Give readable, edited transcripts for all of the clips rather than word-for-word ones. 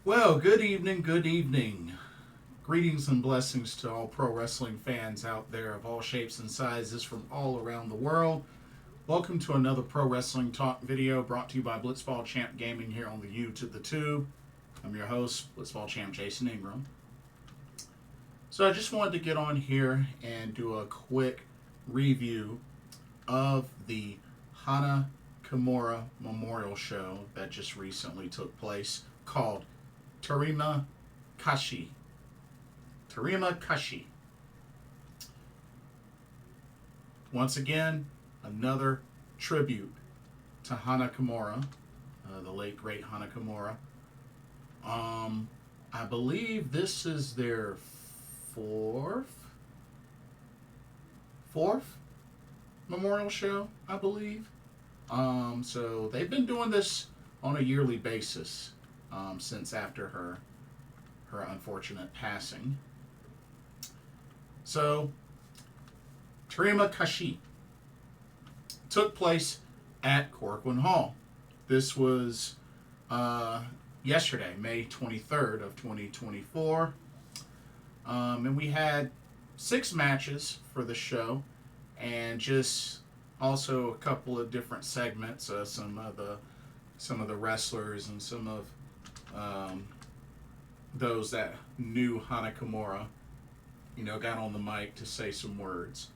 Well, good evening, good evening. Greetings and blessings to all pro wrestling fans out there of all shapes and sizes from all around the world. Welcome to another Pro Wrestling Talk video brought to you by Blitzball Champ Gaming here on the to the Tube. I'm your host, Blitzball Champ Jason Ingram. So I just wanted to get on here and do a quick review of the Hana Kimura Memorial Show that just recently took place called Terima Kasih. Terima Kasih. Once again, another tribute to Hana Kimura, the late great Hana Kimura. I believe this is their fourth memorial show, I believe. So they've been doing this on a yearly basis since after her unfortunate passing. So, Terima Kasih took place at Korakuen Hall. This was yesterday, May 23rd of 2024. And we had 6 matches for the show, and just also a couple of different segments. Some of the wrestlers and some of those that knew Hana Kimura, got on the mic to say some words.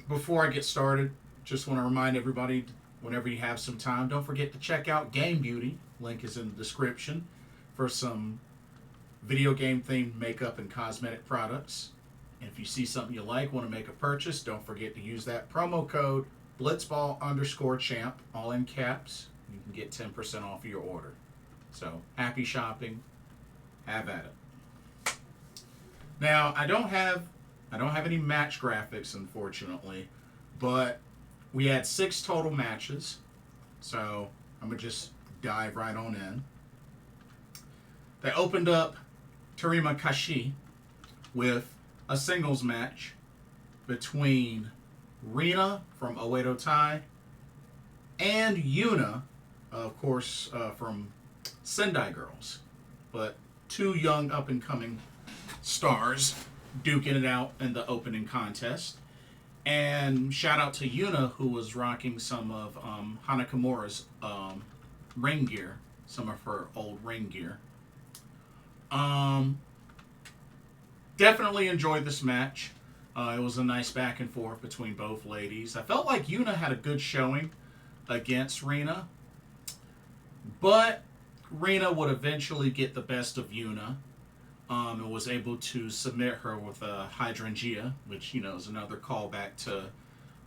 Before I get started, just want to remind everybody, whenever you have some time, don't forget to check out Game Beauty. Link is in the description for some video game themed makeup and cosmetic products. And if you see something you like, want to make a purchase, don't forget to use that promo code Blitzball_champ, all in caps. You can get 10% off of your order. So, happy shopping. Have at it. Now, I don't have any match graphics, unfortunately, but we had 6 total matches. So, I'm going to just dive right on in. They opened up Terima Kasih with a singles match between Rina from Oedo Tai and YUNA, of course, from Sendai Girls. But 2 young up-and-coming stars duking it out in the opening contest. And shout out to YUNA, who was rocking some of Hana Kimura's ring gear, some of her old ring gear. Definitely enjoyed this match. It was a nice back and forth between both ladies. I felt like YUNA had a good showing against Rina, but Rina would eventually get the best of YUNA and was able to submit her with a hydrangea, which, is another callback to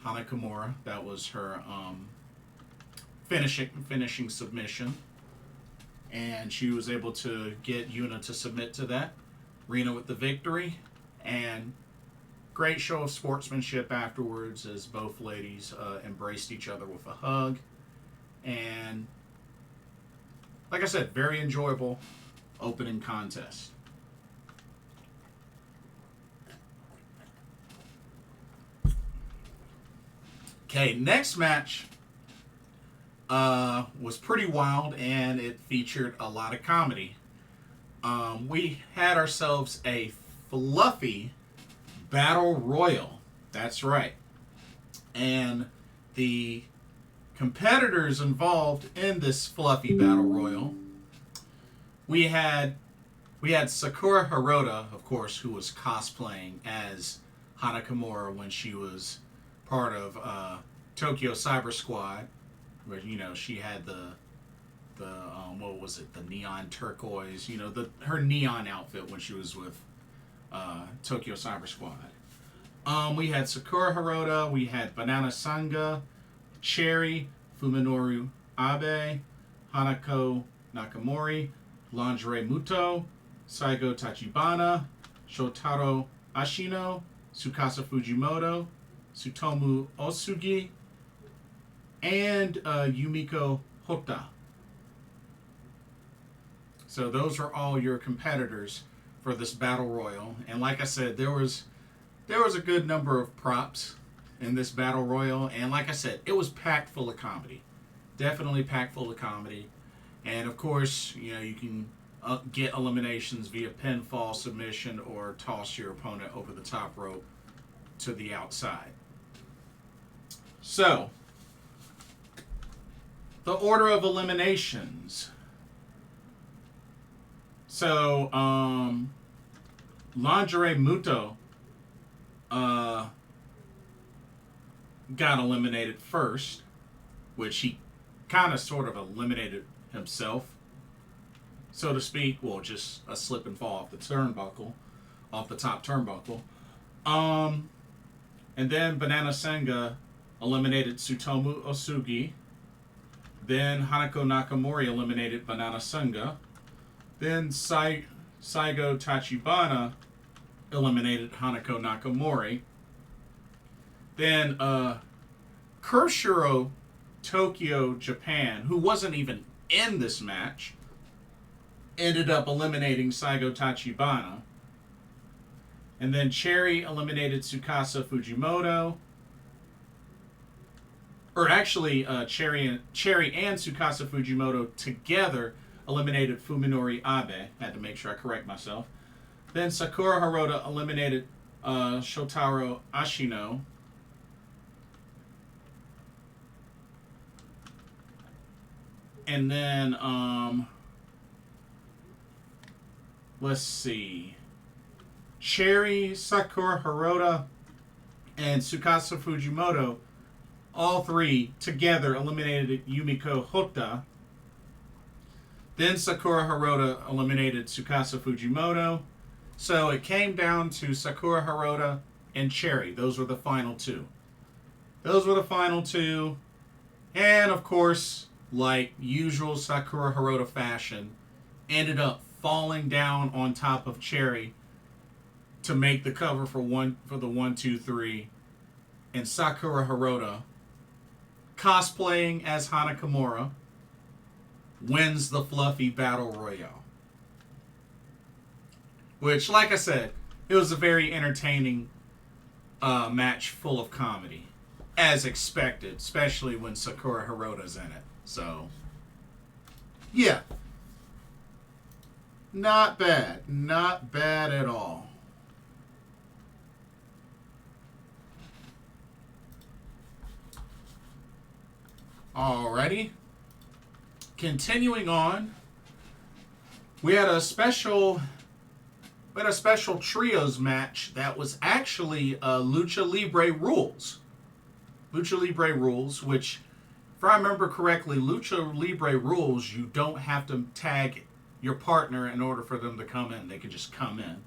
Hana Kimura. That was her finishing submission. And she was able to get YUNA to submit to that. Rina with the victory. And great show of sportsmanship afterwards as both ladies embraced each other with a hug. And like I said, very enjoyable opening contest. Okay, next match was pretty wild, and it featured a lot of comedy. We had ourselves a fluffy battle royal. That's right. And the competitors involved in this fluffy battle royal, we had Sakura Hirota, of course, who was cosplaying as Hana Kimura when she was part of Tokyo Cyber Squad, where she had the what was it, the neon turquoise, her neon outfit when she was with Tokyo Cyber Squad. We had Sakura Hirota, we had Banana Senga, Cherry, Fuminori Abe, Hanako Nakamori, Lingerie Muto, Seigo Tachibana, Shotaro Ashino, Tsukasa Fujimoto, Tsutomu Oosugi, and Yumiko Hotta. So those are all your competitors for this battle royal. And like I said, there was a good number of props in this battle royal, and like I said, it was packed full of comedy. Definitely packed full of comedy. And of course, you know, you can get eliminations via pinfall, submission, or toss your opponent over the top rope to the outside. So, the order of eliminations. So, Lingerie Muto got eliminated first, which he kind of sort of eliminated himself, so to speak. Well, just a slip and fall off the turnbuckle, off the top turnbuckle. And then Banana Senga eliminated Tsutomu Oosugi. Then Hanako Nakamori eliminated Banana Senga. Then Seigo Tachibana eliminated Hanako Nakamori. Then Kershiro Tokyo Japan, who wasn't even in this match, ended up eliminating Seigo Tachibana. And then Cherry eliminated Tsukasa Fujimoto. Or actually, Cherry and Tsukasa Fujimoto together eliminated Fuminori Abe. Had to make sure I correct myself. Then Sakura Hirota eliminated Shotaro Ashino. And then, let's see. Cherry, Sakura Hirota, and Tsukasa Fujimoto, all three together eliminated Yumiko Hotta. Then Sakura Hirota eliminated Tsukasa Fujimoto. So it came down to Sakura Hirota and Cherry. Those were the final two. And of course, like usual Sakura Hirota fashion, ended up falling down on top of Cherry to make the cover for the 1, 2, 3. And Sakura Hirota, cosplaying as Hana Kimura, wins the Fluffy Battle Royale. Which, like I said, it was a very entertaining match full of comedy. As expected, especially when Sakura Hirota's in it. So, yeah. Not bad. Not bad at all. Alrighty. Continuing on, we had a special trios match that was actually Lucha Libre rules. Lucha Libre rules, which, if I remember correctly, Lucha Libre rules, you don't have to tag your partner in order for them to come in. They can just come in.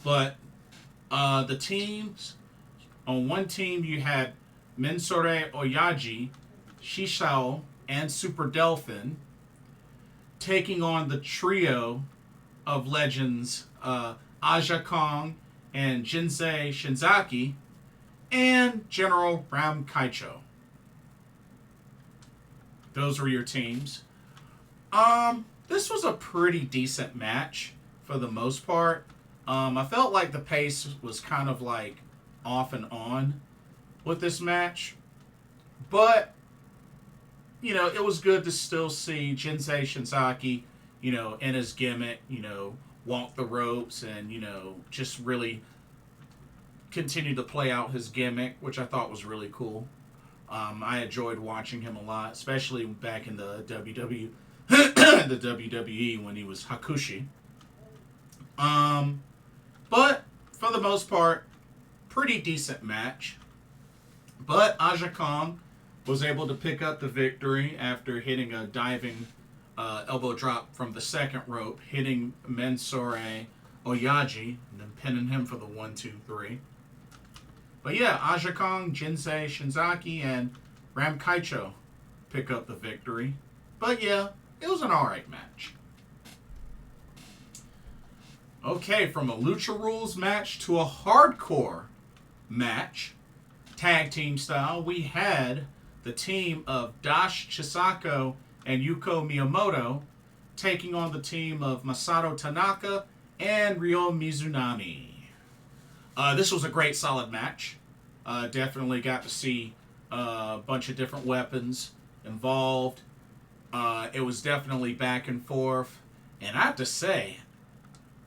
But the teams, on one team you had Menso-re Oyaji, Shisaou, and Super Delfin taking on the trio of legends Aja Kong and Jinsei Shinzaki and General Ram Kaichow. Those were your teams. This was a pretty decent match for the most part. I felt like the pace was kind of like off and on with this match. But, you know, it was good to still see Jinsei Shinzaki, you know, in his gimmick, you know, walk the ropes and, you know, just really continue to play out his gimmick, which I thought was really cool. I enjoyed watching him a lot, especially back in the WWE when he was Hakushi. But for the most part, pretty decent match. But Aja Kong was able to pick up the victory after hitting a diving elbow drop from the second rope, hitting Menso-re Oyaji, and then pinning him for the 1, 2, 3. But yeah, Aja Kong, Jinsei Shinzaki, and Ram Kaichow pick up the victory. But yeah, it was an alright match. Okay, from a Lucha Rules match to a hardcore match, tag team style, we had the team of Dash Chisako and Yuko Miyamoto taking on the team of Masato Tanaka and Ryo Mizunami. This was a great, solid match. Definitely got to see a bunch of different weapons involved. It was definitely back and forth. And I have to say,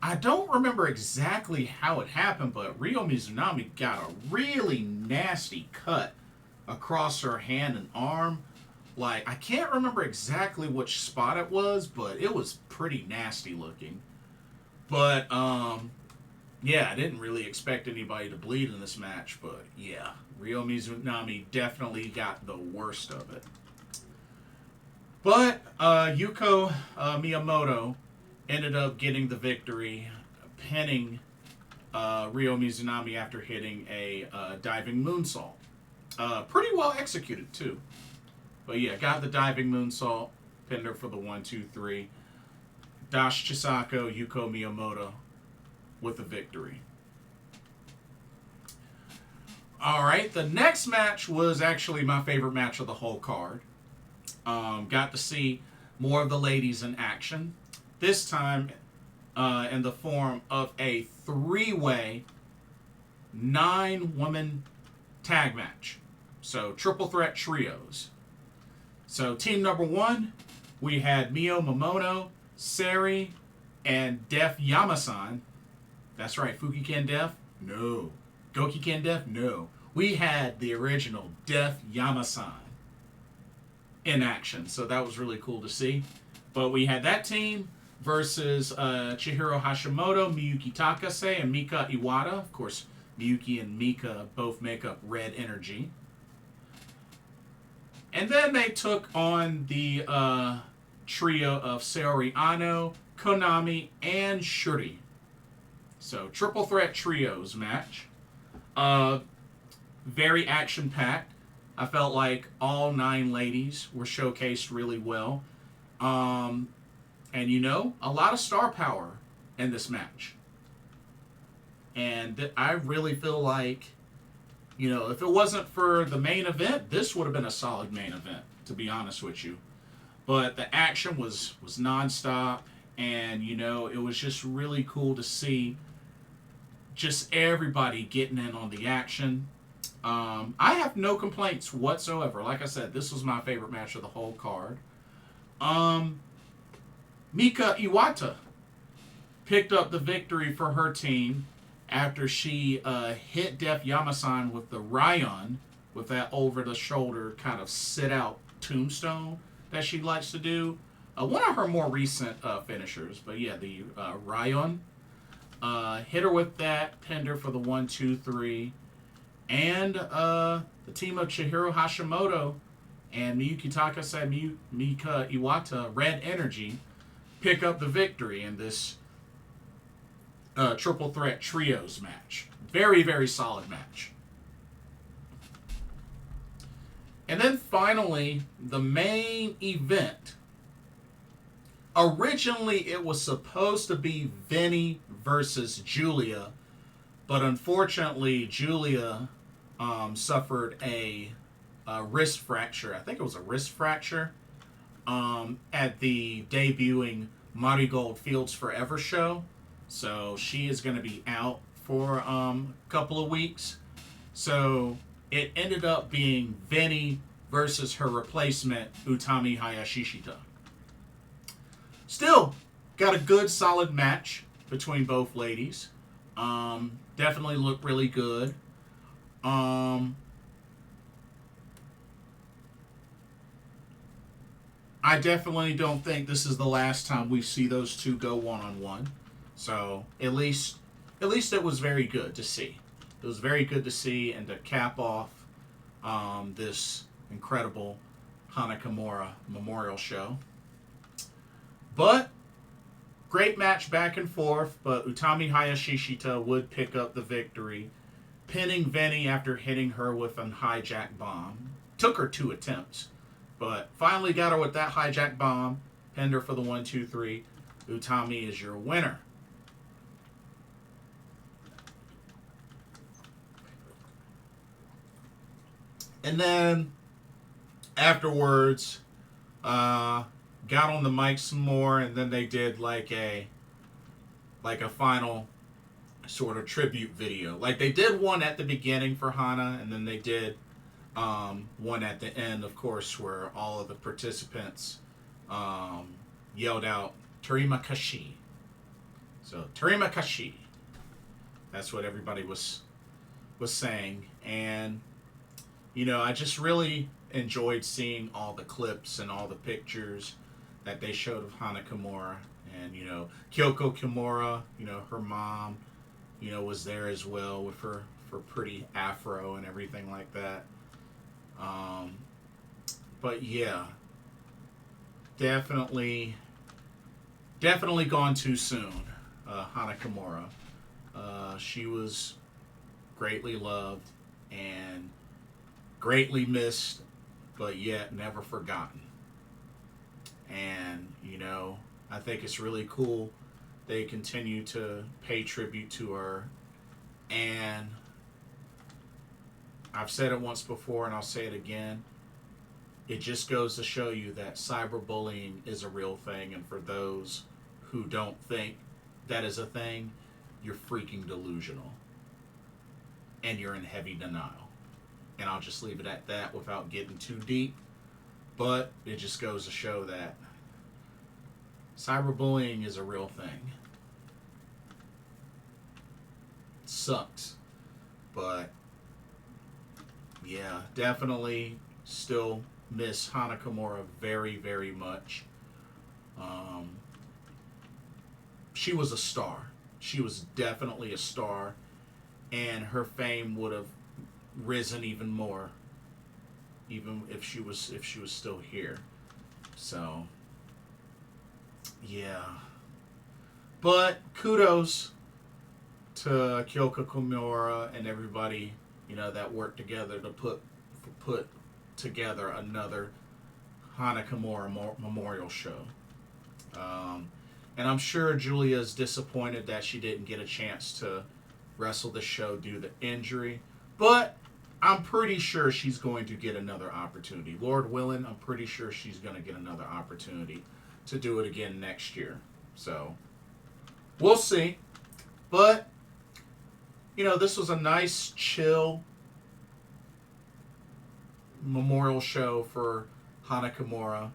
I don't remember exactly how it happened, but Ryo Mizunami got a really nasty cut across her hand and arm. Like, I can't remember exactly which spot it was, but it was pretty nasty looking. But, yeah, I didn't really expect anybody to bleed in this match, but yeah, Ryo Mizunami definitely got the worst of it. But Yuko Miyamoto ended up getting the victory, pinning Ryo Mizunami after hitting a diving moonsault. Pretty well executed, too. But yeah, got the diving moonsault, pinned her for the 1-2-3. Dash Chisako, Yuko Miyamoto with the victory. Alright, the next match was actually my favorite match of the whole card. Got to see more of the ladies in action. This time in the form of a 3-way 9-woman tag match. So triple threat trios. So team number 1, we had Mio Momono, Sari, and Def Yama-san. That's right, Fuki-ken Def? No. Goki-ken Def? No. We had the original Def Yama-san in action, so that was really cool to see. But we had that team versus Chihiro Hashimoto, Miyuki Takase, and Mika Iwata. Of course, Miyuki and Mika both make up Red Energy. And then they took on the trio of Saori Ano, Konami, and Shuri. So, triple threat trios match. Very action-packed. I felt like all 9 ladies were showcased really well. And you know, a lot of star power in this match. And I really feel like, you know, if it wasn't for the main event, this would have been a solid main event, to be honest with you. But the action was nonstop, and, you know, it was just really cool to see just everybody getting in on the action. I have no complaints whatsoever. Like I said, this was my favorite match of the whole card. Mika Iwata picked up the victory for her team after she hit Def Yama-san with the Ryon, with that over-the-shoulder kind of sit-out tombstone that she likes to do. One of her more recent finishers, but yeah, the Ryon. Hit her with that, pinned her for the 1-2-3. And the team of Chihiro Hashimoto and Miyuki Takase, Mika Iwata, Red Energy, pick up the victory in this triple threat trios match. Very, very solid match. And then finally, the main event. Originally, it was supposed to be Vinny versus Julia, but unfortunately, Julia suffered a wrist fracture. I think it was a wrist fracture at the debuting Marigold Fields Forever show. So she is going to be out for a couple of weeks. So it ended up being Vinny versus her replacement, Utami Hayashishita. Still, got a good, solid match between both ladies. Definitely looked really good. I definitely don't think this is the last time we see those two go one-on-one. So, at least it was very good to see. It was very good to see, and to cap off this incredible Hana Kimura Memorial Show. But, great match back and forth, but Utami Hayashishita would pick up the victory, pinning Vinny after hitting her with a hijack bomb. Took her 2 attempts, but finally got her with that hijack bomb, pinned her for the 1-2-3. Utami is your winner. And then, afterwards, got on the mic some more, and then they did like a final sort of tribute video. Like, they did one at the beginning for Hana, and then they did one at the end, of course, where all of the participants yelled out Terima Kasih. So Terima Kasih. That's what everybody was saying. And you know, I just really enjoyed seeing all the clips and all the pictures that they showed of Hana Kimura. And you know, Kyoko Kimura, you know, her mom, you know, was there as well with her pretty afro and everything like that. But yeah, definitely gone too soon. Hana Kimura. She was greatly loved and greatly missed, but yet never forgotten. And you know, I think it's really cool they continue to pay tribute to her. And I've said it once before and I'll say it again. It just goes to show you that cyberbullying is a real thing. And for those who don't think that is a thing, you're freaking delusional. And you're in heavy denial. And I'll just leave it at that without getting too deep. But it just goes to show that cyberbullying is a real thing. It sucks. But yeah, definitely still miss Hana Kimura very, very much. She was a star. She was definitely a star, and her fame would have risen even more, even if she was still here. So yeah, but kudos to Kyoko Kimura and everybody, you know, that worked together to put together another Hana Kimura memorial show. And I'm sure Julia's disappointed that she didn't get a chance to wrestle the show due to injury, but I'm pretty sure she's going to get another opportunity. Lord willing, I'm pretty sure she's going to get another opportunity to do it again next year. So we'll see. But you know, this was a nice, chill memorial show for Hana Kimura.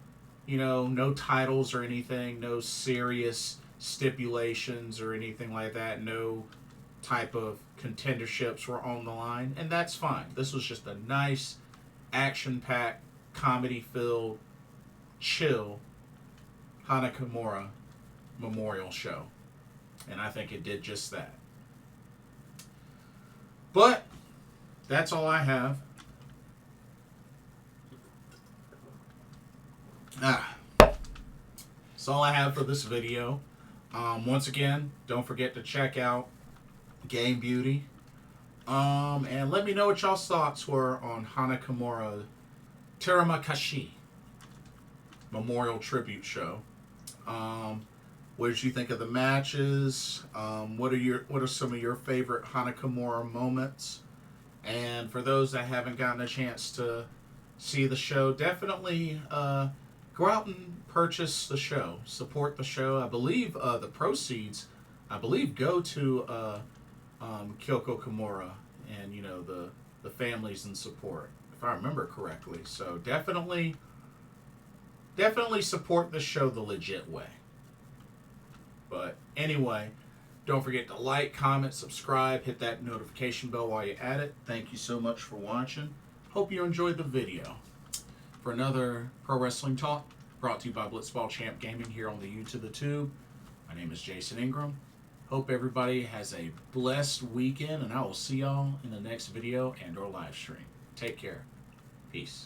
You know, no titles or anything, no serious stipulations or anything like that, no type of contenderships were on the line, and that's fine. This was just a nice, action-packed, comedy-filled, chill Hana Kimura memorial show, and I think it did just that. But that's all I have. That's all I have for this video. Once again, don't forget to check out Game Beauty. And let me know what y'all's thoughts were on Hana Kimura Terima Kasih Memorial Tribute Show. What did you think of the matches? What are some of your favorite Hana Kimura moments? And for those that haven't gotten a chance to see the show, definitely go out and purchase the show. Support the show. I believe the proceeds, go to Kyoko Kimura and, you know, the families in support, if I remember correctly. So definitely support the show the legit way. But anyway, don't forget to like, comment, subscribe, hit that notification bell while you're at it. Thank you so much for watching. Hope you enjoyed the video. For another Pro Wrestling Talk, brought to you by Blitzball Champ Gaming here on the YouTube Tube. My name is Jason Ingram. Hope everybody has a blessed weekend, and I will see y'all in the next video and or live stream. Take care. Peace.